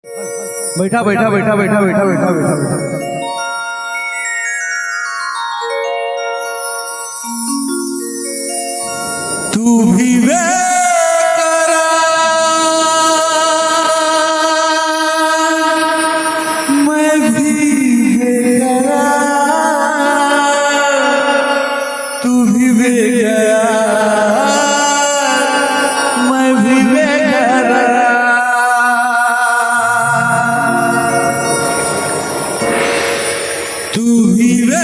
बैठा बैठा बैठा बैठा बैठा बैठा बैठा बैठा तू भी वे करा मैं भी बेकरा तू भी बेकरा मैं भी बेकरा तू भी वे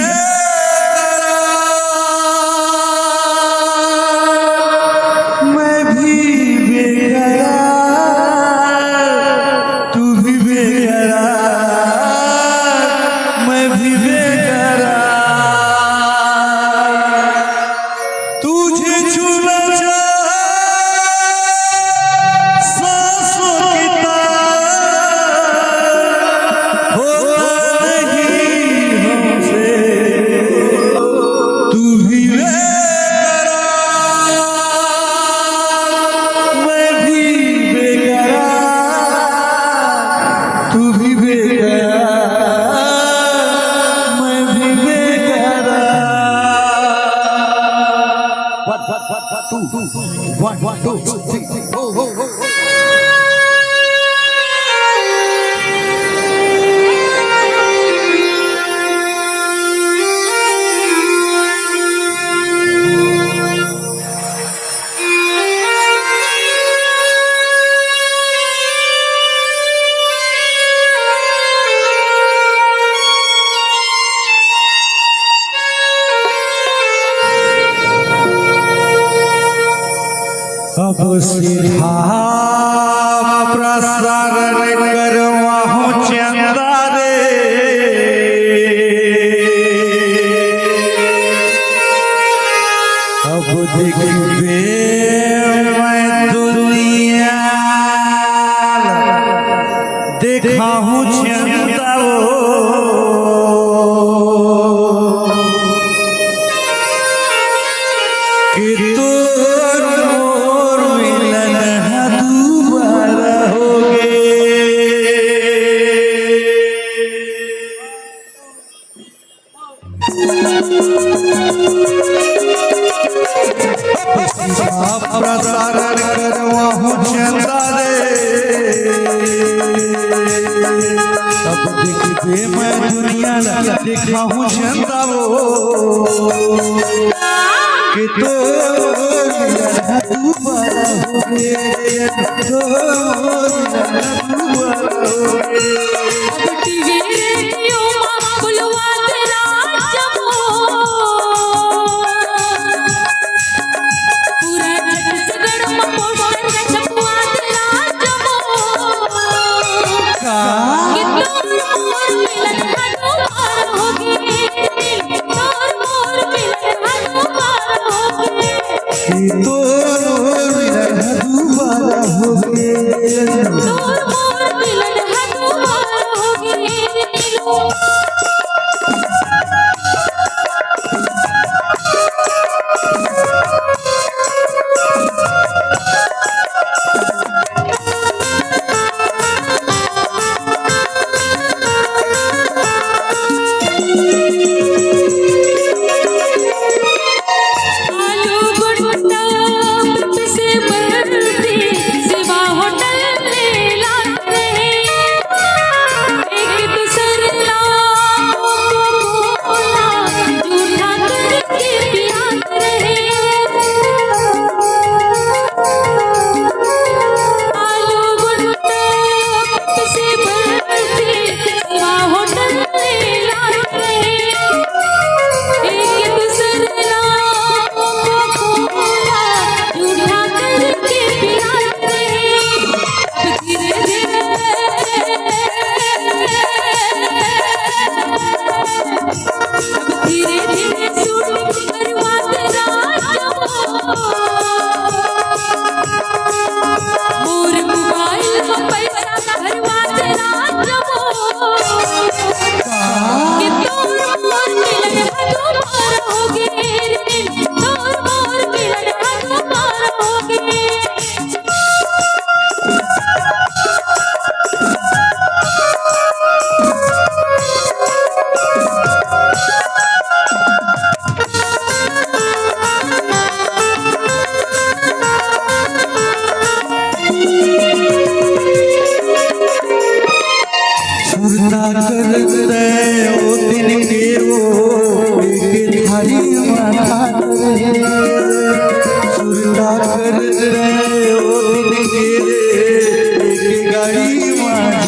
One, two, three, ho, ho, ho. अब सिर्हा प्रसारण करवाहू चंदा रे अब देखबे मैं दुनिया देखाहू चंदा कि तोर मोर मिलन दोबारा होगे प्रसारण करवाहू चंदा रे अब देखबे मैं दुनिया दिखाहू चंदा कि तो दोबारा होगे तो दोबारा होगे टीवी रेडियो बुलवा तेरा जमो पूरा छत्तीसगढ़ में पोस्टर छपवा तेरा जमो कि तोर मोर मिलन दोबारा होगे तोर मोर मिलन दोबारा होगे कि तो दोबारा होगे तोर मोर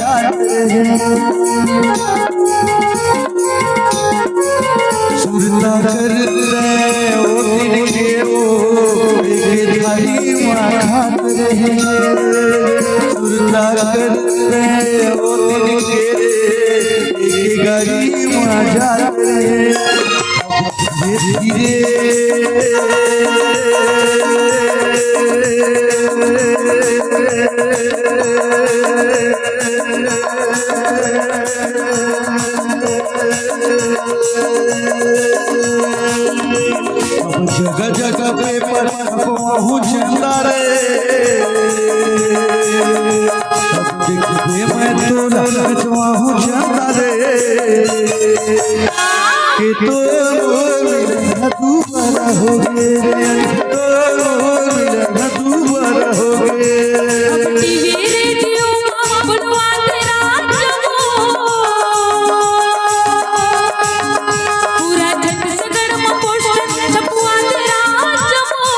जाते सुरता करते ओ दिन के वो एक थाली माँ खाते रहे सुरता करते ओ दिन के एक गाड़ी माँ जाते रहे धीरे जगह जगह पे पर पहुँचता रे मैं तो पहुँचता रे कि तो तू बड़ा हो गे तू बड़ा हो गे टीवी रेडियो बुलवा तेरा जमो पूरा छत्तीसगढ़ में पोस्टर छपवा तेरा जमो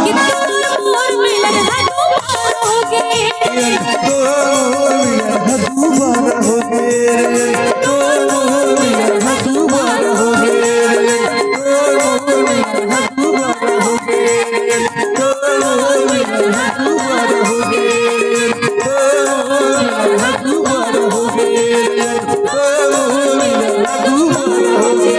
कितना मोर मिलन है तू पार होगे Oh